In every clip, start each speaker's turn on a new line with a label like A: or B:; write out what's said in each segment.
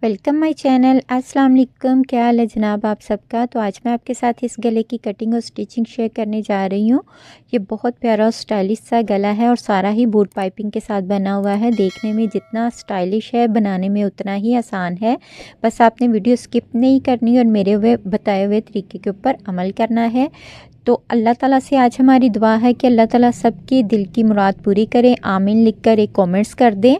A: Welcome my channel. अस्सलाम वालेकुम। क्या हाल है जनाब आप सबका। तो आज मैं आपके साथ इस गले की कटिंग और स्टिचिंग शेयर करने जा रही हूँ। ये बहुत प्यारा और स्टाइलिश सा गला है और सारा ही बूट पाइपिंग के साथ बना हुआ है। देखने में जितना स्टाइलिश है बनाने में उतना ही आसान है। बस आपने वीडियो स्किप नहीं करनी और मेरे बताए हुए तरीके के ऊपर अमल करना है। तो अल्लाह ताला से आज हमारी दुआ है कि अल्लाह ताला सबकी दिल की मुराद पूरी करें। आमीन लिखकर एक कमेंट्स कर दें।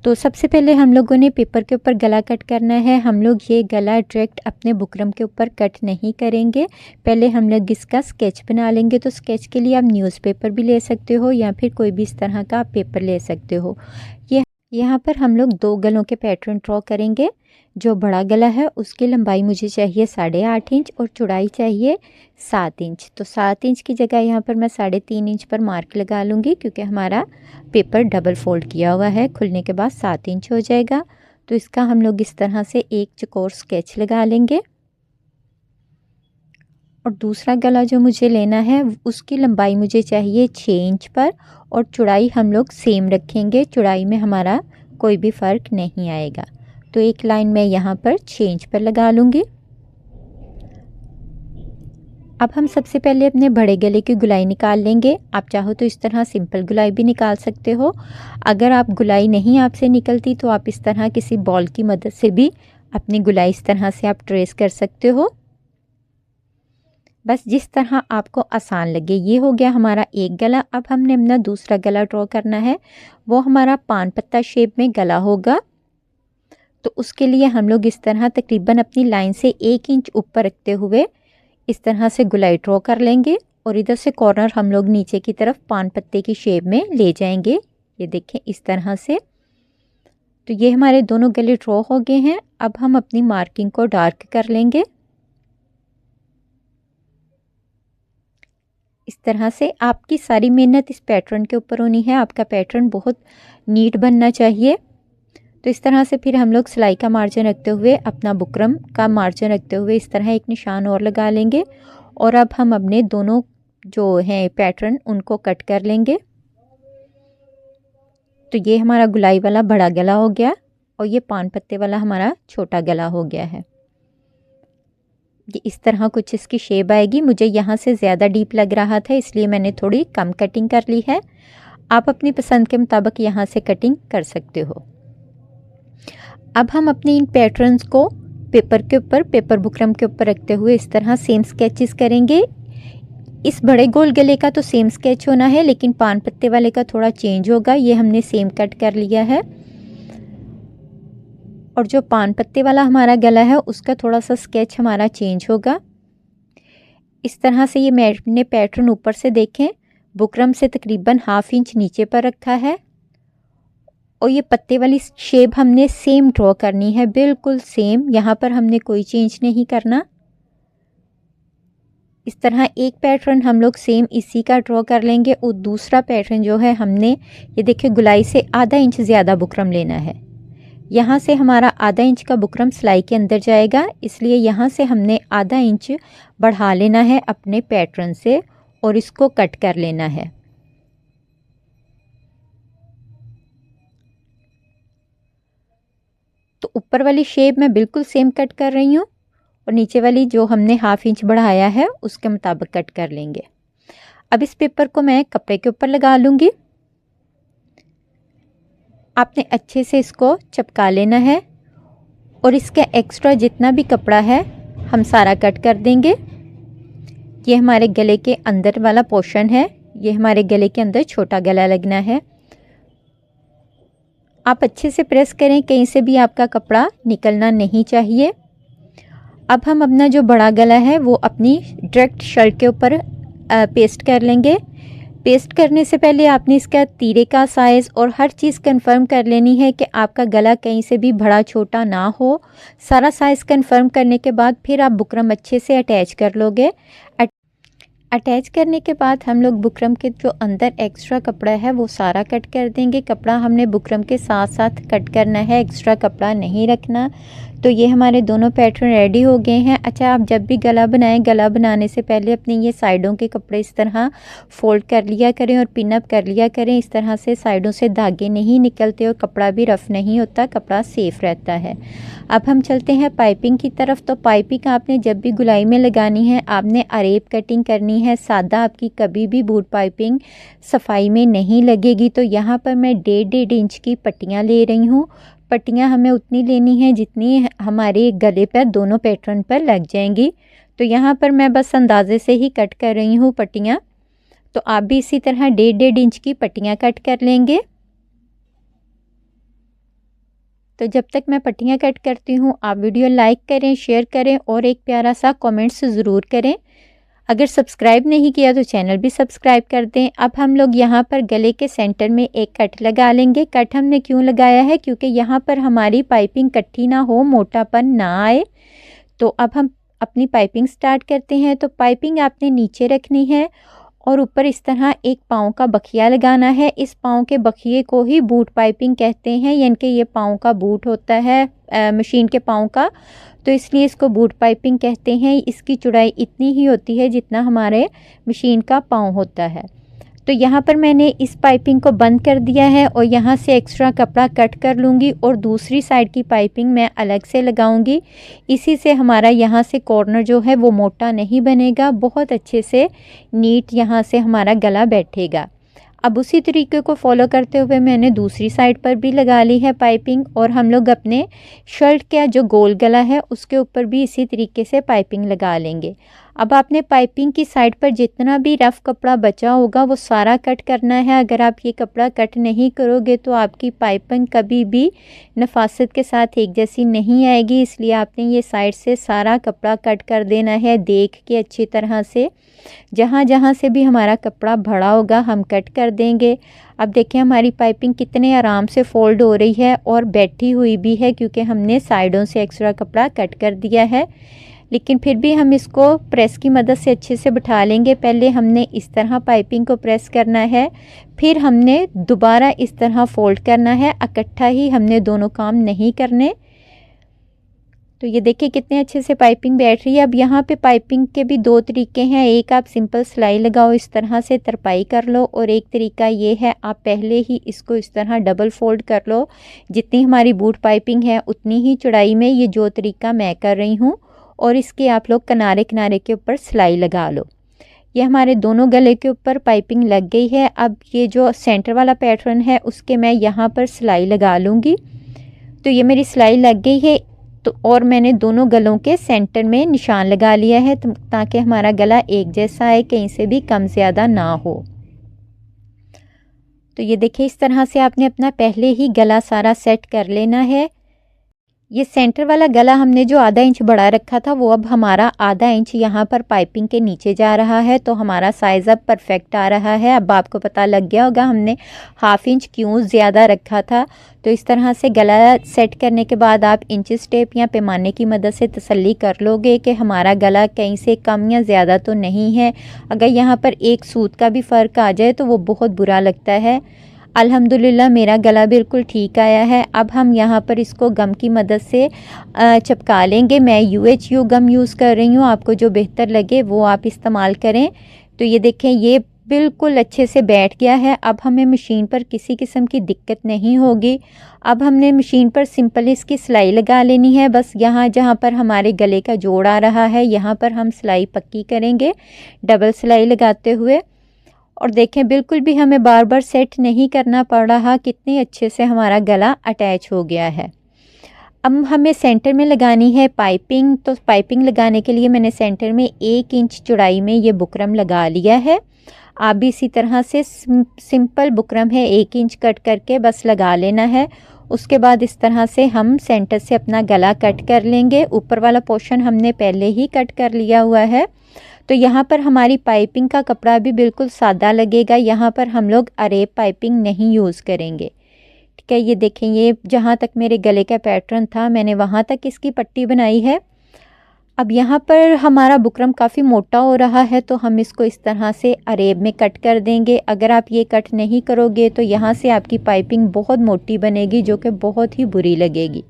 A: तो सबसे पहले हम लोगों ने पेपर के ऊपर गला कट करना है। हम लोग ये गला डायरेक्ट अपने बुकरम के ऊपर कट नहीं करेंगे। पहले हम लोग इसका स्केच बना लेंगे। तो स्केच के लिए आप न्यूज़पेपर भी ले सकते हो या फिर कोई भी इस तरह का पेपर ले सकते हो। ये यहाँ पर हम लोग 2 गलों के पैटर्न ड्रॉ करेंगे। जो बड़ा गला है उसकी लंबाई मुझे चाहिए 8.5 इंच और चौड़ाई चाहिए 7 इंच। तो 7 इंच की जगह यहाँ पर मैं 3.5 इंच पर मार्क लगा लूँगी, क्योंकि हमारा पेपर डबल फोल्ड किया हुआ है। खुलने के बाद 7 इंच हो जाएगा। तो इसका हम लोग इस तरह से एक चौकोर स्केच लगा लेंगे। और दूसरा गला जो मुझे लेना है उसकी लंबाई मुझे चाहिए 6 इंच पर और चौड़ाई हम लोग सेम रखेंगे। चौड़ाई में हमारा कोई भी फ़र्क नहीं आएगा। तो एक लाइन मैं यहाँ पर 6 इंच पर लगा लूँगी। अब हम सबसे पहले अपने बड़े गले की गुलाई निकाल लेंगे। आप चाहो तो इस तरह सिंपल गुलाई भी निकाल सकते हो। अगर आप गुलाई नहीं आपसे निकलती तो आप इस तरह किसी बॉल की मदद से भी अपनी गुलाई इस तरह से आप ट्रेस कर सकते हो। बस जिस तरह आपको आसान लगे। ये हो गया हमारा एक गला। अब हमने अपना दूसरा गला ड्रॉ करना है। वो हमारा पान पत्ता शेप में गला होगा। तो उसके लिए हम लोग इस तरह तकरीबन अपनी लाइन से 1 इंच ऊपर रखते हुए इस तरह से गुलाई ड्रॉ कर लेंगे और इधर से कॉर्नर हम लोग नीचे की तरफ पान पत्ते की शेप में ले जाएंगे। ये देखें इस तरह से। तो ये हमारे दोनों गले ड्रॉ हो गए हैं। अब हम अपनी मार्किंग को डार्क कर लेंगे। इस तरह से आपकी सारी मेहनत इस पैटर्न के ऊपर होनी है। आपका पैटर्न बहुत नीट बनना चाहिए। तो इस तरह से फिर हम लोग सिलाई का मार्जिन रखते हुए अपना बुकरम का मार्जिन रखते हुए इस तरह एक निशान और लगा लेंगे। और अब हम अपने दोनों जो हैं पैटर्न उनको कट कर लेंगे। तो ये हमारा गुलाई वाला बड़ा गला हो गया और ये पान पत्ते वाला हमारा छोटा गला हो गया है। ये इस तरह कुछ इसकी शेप आएगी। मुझे यहाँ से ज़्यादा डीप लग रहा था इसलिए मैंने थोड़ी कम कटिंग कर ली है। आप अपनी पसंद के मुताबिक यहाँ से कटिंग कर सकते हो। अब हम अपने इन पैटर्न्स को पेपर के ऊपर पेपर बुकरम के ऊपर रखते हुए इस तरह सेम स्केचेस करेंगे। इस बड़े गोल गले का तो सेम स्केच होना है, लेकिन पान पत्ते वाले का थोड़ा चेंज होगा। ये हमने सेम कट कर लिया है और जो पान पत्ते वाला हमारा गला है उसका थोड़ा सा स्केच हमारा चेंज होगा। इस तरह से ये मैंने पैटर्न ऊपर से देखें बुकरम से तकरीबन 1/2 इंच नीचे पर रखा है और ये पत्ते वाली शेप हमने सेम ड्रॉ करनी है, बिल्कुल सेम। यहाँ पर हमने कोई चेंज नहीं करना। इस तरह एक पैटर्न हम लोग सेम इसी का ड्रॉ कर लेंगे और दूसरा पैटर्न जो है हमने ये देखिए गुलाई से आधा इंच ज़्यादा बुकरम लेना है। यहाँ से हमारा आधा इंच का बुकरम सिलाई के अंदर जाएगा, इसलिए यहाँ से हमने आधा इंच बढ़ा लेना है अपने पैटर्न से और इसको कट कर लेना है। तो ऊपर वाली शेप मैं बिल्कुल सेम कट कर रही हूँ और नीचे वाली जो हमने 1/2 इंच बढ़ाया है उसके मुताबिक कट कर लेंगे। अब इस पेपर को मैं कपड़े के ऊपर लगा लूँगी। आपने अच्छे से इसको चिपका लेना है और इसका एक्स्ट्रा जितना भी कपड़ा है हम सारा कट कर देंगे। ये हमारे गले के अंदर वाला पोर्शन है। ये हमारे गले के अंदर छोटा गला लगना है। आप अच्छे से प्रेस करें, कहीं से भी आपका कपड़ा निकलना नहीं चाहिए। अब हम अपना जो बड़ा गला है वो अपनी डायरेक्ट शर्ट के ऊपर पेस्ट कर लेंगे। पेस्ट करने से पहले आपने इसका तीरे का साइज़ और हर चीज़ कंफर्म कर लेनी है कि आपका गला कहीं से भी बड़ा छोटा ना हो। सारा साइज़ कंफर्म करने के बाद फिर आप बुकरम अच्छे से अटैच कर लोगे। अटैच करने के बाद हम लोग बुकरम के जो अंदर एक्स्ट्रा कपड़ा है वो सारा कट कर देंगे। कपड़ा हमने बुकरम के साथ साथ कट करना है, एक्स्ट्रा कपड़ा नहीं रखना। तो ये हमारे दोनों पैटर्न रेडी हो गए हैं। अच्छा, आप जब भी गला बनाएं, गला बनाने से पहले अपने ये साइडों के कपड़े इस तरह फोल्ड कर लिया करें और पिन अप कर लिया करें। इस तरह से साइडों से धागे नहीं निकलते और कपड़ा भी रफ़ नहीं होता, कपड़ा सेफ़ रहता है। अब हम चलते हैं पाइपिंग की तरफ। तो पाइपिंग आपने जब भी गुलाई में लगानी है, आपने अरेब कटिंग करनी है। सादा आपकी कभी भी बूट पाइपिंग सफाई में नहीं लगेगी। तो यहाँ पर मैं 1.5 इंच की पट्टियाँ ले रही हूँ। पट्टियाँ हमें उतनी लेनी है जितनी हमारे गले पर दोनों पैटर्न पर लग जाएंगी। तो यहाँ पर मैं बस अंदाजे से ही कट कर रही हूँ पट्टियाँ। तो आप भी इसी तरह 1.5 इंच की पट्टियाँ कट कर लेंगे। तो जब तक मैं पट्टियाँ कट करती हूँ, आप वीडियो लाइक करें, शेयर करें और एक प्यारा सा कमेंट्स ज़रूर करें। अगर सब्सक्राइब नहीं किया तो चैनल भी सब्सक्राइब कर दें। अब हम लोग यहाँ पर गले के सेंटर में एक कट लगा लेंगे। कट हमने क्यों लगाया है? क्योंकि यहाँ पर हमारी पाइपिंग कट्ठी ना हो, मोटापन ना आए। तो अब हम अपनी पाइपिंग स्टार्ट करते हैं। तो पाइपिंग आपने नीचे रखनी है और ऊपर इस तरह एक पाँव का बखिया लगाना है। इस पाँव के बखिए को ही बूट पाइपिंग कहते हैं, यानी कि ये पाँव का बूट होता है मशीन के पाँव का, तो इसलिए इसको बूट पाइपिंग कहते हैं। इसकी चौड़ाई इतनी ही होती है जितना हमारे मशीन का पाँव होता है। तो यहाँ पर मैंने इस पाइपिंग को बंद कर दिया है और यहाँ से एक्स्ट्रा कपड़ा कट कर लूँगी और दूसरी साइड की पाइपिंग मैं अलग से लगाऊंगी। इसी से हमारा यहाँ से कॉर्नर जो है वो मोटा नहीं बनेगा, बहुत अच्छे से नीट यहाँ से हमारा गला बैठेगा। अब उसी तरीके को फॉलो करते हुए मैंने दूसरी साइड पर भी लगा ली है पाइपिंग और हम लोग अपने शर्ट का जो गोल गला है उसके ऊपर भी इसी तरीके से पाइपिंग लगा लेंगे। अब आपने पाइपिंग की साइड पर जितना भी रफ़ कपड़ा बचा होगा वो सारा कट करना है। अगर आप ये कपड़ा कट नहीं करोगे तो आपकी पाइपिंग कभी भी नफासत के साथ एक जैसी नहीं आएगी, इसलिए आपने ये साइड से सारा कपड़ा कट कर देना है देख के अच्छी तरह से। जहाँ जहाँ से भी हमारा कपड़ा भरा होगा हम कट कर देंगे। अब देखें हमारी पाइपिंग कितने आराम से फोल्ड हो रही है और बैठी हुई भी है, क्योंकि हमने साइडों से एक्स्ट्रा कपड़ा कट कर दिया है। लेकिन फिर भी हम इसको प्रेस की मदद से अच्छे से बिठा लेंगे। पहले हमने इस तरह पाइपिंग को प्रेस करना है, फिर हमने दोबारा इस तरह फोल्ड करना है। इकट्ठा ही हमने दोनों काम नहीं करने। तो ये देखिए कितने अच्छे से पाइपिंग बैठ रही है। अब यहाँ पे पाइपिंग के भी दो तरीके हैं। एक आप सिंपल सिलाई लगाओ, इस तरह से तरपाई कर लो, और एक तरीका ये है आप पहले ही इसको इस तरह डबल फोल्ड कर लो। जितनी हमारी बूट पाइपिंग है उतनी ही चौड़ाई में, ये जो तरीका मैं कर रही हूँ, और इसके आप लोग किनारे किनारे के ऊपर सिलाई लगा लो। ये हमारे दोनों गले के ऊपर पाइपिंग लग गई है। अब ये जो सेंटर वाला पैटर्न है उसके मैं यहाँ पर सिलाई लगा लूँगी। तो ये मेरी सिलाई लग गई है। तो और मैंने दोनों गलों के सेंटर में निशान लगा लिया है ताकि हमारा गला एक जैसा आए, कहीं से भी कम ज़्यादा ना हो। तो ये देखिए इस तरह से आपने अपना पहले ही गला सारा सेट कर लेना है। ये सेंटर वाला गला हमने जो आधा इंच बढ़ा रखा था वो अब हमारा आधा इंच यहाँ पर पाइपिंग के नीचे जा रहा है। तो हमारा साइज़ अब परफेक्ट आ रहा है। अब आपको पता लग गया होगा हमने हाफ इंच क्यों ज़्यादा रखा था। तो इस तरह से गला सेट करने के बाद आप इंचेस टेप या पैमाने की मदद से तसल्ली कर लोगे कि हमारा गला कहीं से कम या ज़्यादा तो नहीं है। अगर यहाँ पर एक सूत का भी फ़र्क आ जाए तो वो बहुत बुरा लगता है। अल्हम्दुलिल्लाह मेरा गला बिल्कुल ठीक आया है। अब हम यहाँ पर इसको गम की मदद से चिपका लेंगे। मैं UHU गम यूज़ कर रही हूँ, आपको जो बेहतर लगे वो आप इस्तेमाल करें। तो ये देखें ये बिल्कुल अच्छे से बैठ गया है। अब हमें मशीन पर किसी किस्म की दिक्कत नहीं होगी। अब हमने मशीन पर सिंपल इसकी सिलाई लगा लेनी है। बस यहाँ जहाँ पर हमारे गले का जोड़ आ रहा है यहाँ पर हम सिलाई पक्की करेंगे डबल सिलाई लगाते हुए। और देखें बिल्कुल भी हमें बार बार सेट नहीं करना पड़ रहा, कितने अच्छे से हमारा गला अटैच हो गया है। अब हमें सेंटर में लगानी है पाइपिंग। तो पाइपिंग लगाने के लिए मैंने सेंटर में 1 इंच चौड़ाई में ये बुकरम लगा लिया है। आप भी इसी तरह से सिंपल बुकरम है 1 इंच कट करके बस लगा लेना है। उसके बाद इस तरह से हम सेंटर से अपना गला कट कर लेंगे। ऊपर वाला पोर्शन हमने पहले ही कट कर लिया हुआ है। तो यहाँ पर हमारी पाइपिंग का कपड़ा भी बिल्कुल सादा लगेगा। यहाँ पर हम लोग अरेब पाइपिंग नहीं यूज़ करेंगे, ठीक है। ये देखें ये जहाँ तक मेरे गले का पैटर्न था मैंने वहाँ तक इसकी पट्टी बनाई है। अब यहाँ पर हमारा बुकरम काफ़ी मोटा हो रहा है, तो हम इसको इस तरह से अरेब में कट कर देंगे। अगर आप ये कट नहीं करोगे तो यहाँ से आपकी पाइपिंग बहुत मोटी बनेगी, जो कि बहुत ही बुरी लगेगी।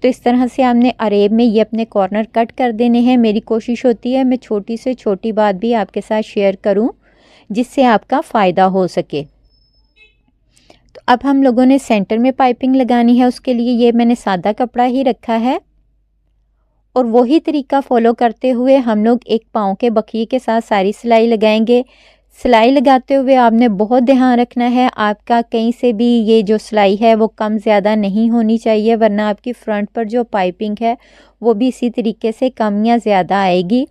A: तो इस तरह से हमने अरेब में ये अपने कॉर्नर कट कर देने हैं। मेरी कोशिश होती है मैं छोटी से छोटी बात भी आपके साथ शेयर करूं, जिससे आपका फ़ायदा हो सके। तो अब हम लोगों ने सेंटर में पाइपिंग लगानी है। उसके लिए ये मैंने सादा कपड़ा ही रखा है और वही तरीका फॉलो करते हुए हम लोग एक पाँव के बखिए के साथ सारी सिलाई लगाएंगे। सिलाई लगाते हुए आपने बहुत ध्यान रखना है, आपका कहीं से भी ये जो सिलाई है वो कम ज़्यादा नहीं होनी चाहिए, वरना आपकी फ्रंट पर जो पाइपिंग है वो भी इसी तरीके से कम या ज़्यादा आएगी।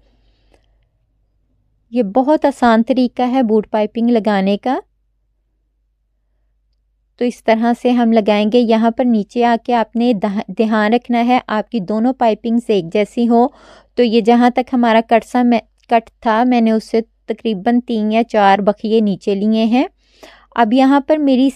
A: ये बहुत आसान तरीका है बूट पाइपिंग लगाने का। तो इस तरह से हम लगाएंगे। यहाँ पर नीचे आके आपने ध्यान रखना है आपकी दोनों पाइपिंग्स एक जैसी हो। तो ये जहाँ तक हमारा कट था मैंने उससे तकरीबन 3 या 4 बखिए नीचे लिए हैं। अब यहाँ पर मेरी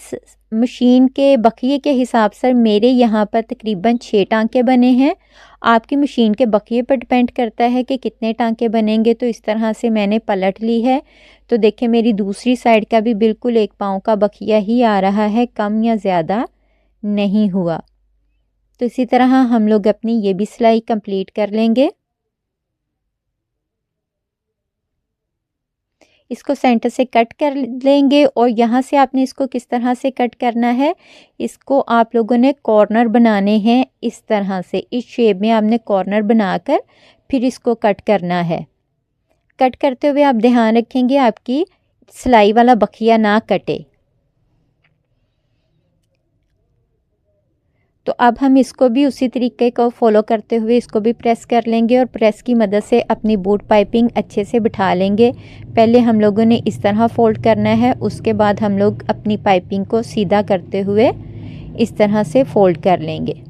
A: मशीन के बखिए के हिसाब से मेरे यहाँ पर तकरीबन 6 टांके बने हैं। आपकी मशीन के बखिए पर डिपेंड करता है कि कितने टांके बनेंगे। तो इस तरह से मैंने पलट ली है। तो देखिए मेरी दूसरी साइड का भी बिल्कुल एक पाँव का बखिया ही आ रहा है, कम या ज़्यादा नहीं हुआ। तो इसी तरह हम लोग अपनी ये भी सिलाई कंप्लीट कर लेंगे। इसको सेंटर से कट कर लेंगे और यहाँ से आपने इसको किस तरह से कट करना है, इसको आप लोगों ने कॉर्नर बनाने हैं। इस तरह से इस शेप में आपने कॉर्नर बनाकर फिर इसको कट करना है। कट करते हुए आप ध्यान रखेंगे आपकी सिलाई वाला बखिया ना कटे। तो अब हम इसको भी उसी तरीके को फॉलो करते हुए इसको भी प्रेस कर लेंगे और प्रेस की मदद से अपनी बूट पाइपिंग अच्छे से बिठा लेंगे। पहले हम लोगों ने इस तरह फोल्ड करना है, उसके बाद हम लोग अपनी पाइपिंग को सीधा करते हुए इस तरह से फोल्ड कर लेंगे।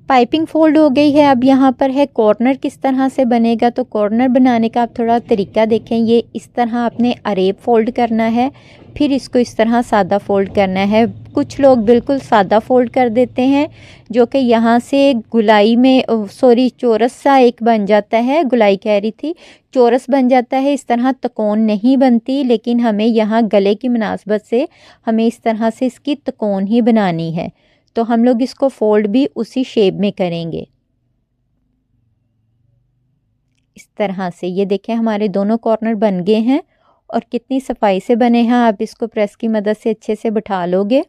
A: पाइपिंग फोल्ड हो गई है। अब यहाँ पर है कॉर्नर किस तरह से बनेगा। तो कॉर्नर बनाने का आप थोड़ा तरीका देखें। ये इस तरह आपने अरेब फोल्ड करना है, फिर इसको इस तरह सादा फोल्ड करना है। कुछ लोग बिल्कुल सादा फोल्ड कर देते हैं, जो कि यहाँ से गुलाई में चौरस सा एक बन जाता है। गुलाई कह रही थी, चौरस बन जाता है। इस तरह तकोन नहीं बनती, लेकिन हमें यहाँ गले की मुनासबत से हमें इस तरह से इसकी तकोन ही बनानी है। तो हम लोग इसको फोल्ड भी उसी शेप में करेंगे। इस तरह से ये देखें हमारे दोनों कॉर्नर बन गए हैं और कितनी सफाई से बने हैं। आप इसको प्रेस की मदद से अच्छे से बिठा लोगे।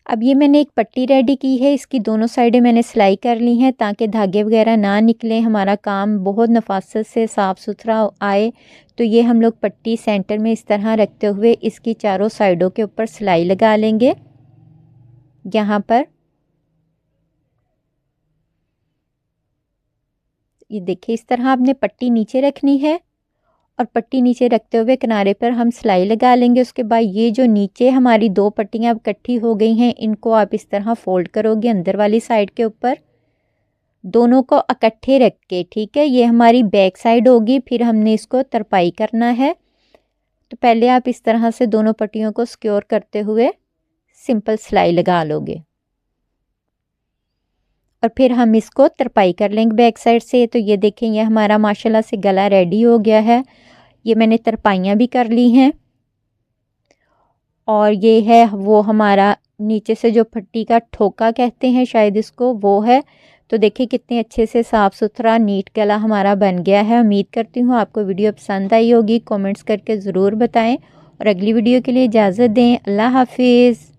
A: अब ये मैंने एक पट्टी रेडी की है, इसकी दोनों साइडें मैंने सिलाई कर ली हैं ताकि धागे वगैरह ना निकलें, हमारा काम बहुत नफासत से साफ़ सुथरा आए। तो ये हम लोग पट्टी सेंटर में इस तरह रखते हुए इसकी चारों साइडों के ऊपर सिलाई लगा लेंगे। यहाँ पर ये देखिए इस तरह आपने पट्टी नीचे रखनी है और पट्टी नीचे रखते हुए किनारे पर हम सिलाई लगा लेंगे। उसके बाद ये जो नीचे हमारी 2 पट्टियाँ अब इकट्ठी हो गई हैं, इनको आप इस तरह फोल्ड करोगे अंदर वाली साइड के ऊपर, दोनों को इकट्ठे रख के। ठीक है, ये हमारी बैक साइड होगी। फिर हमने इसको तरपाई करना है। तो पहले आप इस तरह से दोनों पट्टियों को सिक्योर करते हुए सिंपल सिलाई लगा लोगे और फिर हम इसको तरपाई कर लेंगे बैक साइड से। तो ये देखें ये हमारा माशाल्लाह से गला रेडी हो गया है। ये मैंने तरपाइयाँ भी कर ली हैं और ये है वो हमारा नीचे से जो पट्टी का ठोका कहते हैं शायद इसको, वो है। तो देखिए कितने अच्छे से साफ़ सुथरा नीट गला हमारा बन गया है। उम्मीद करती हूँ आपको वीडियो पसंद आई होगी। कमेंट्स करके ज़रूर बताएं और अगली वीडियो के लिए इजाज़त दें। अल्लाह हाफिज़।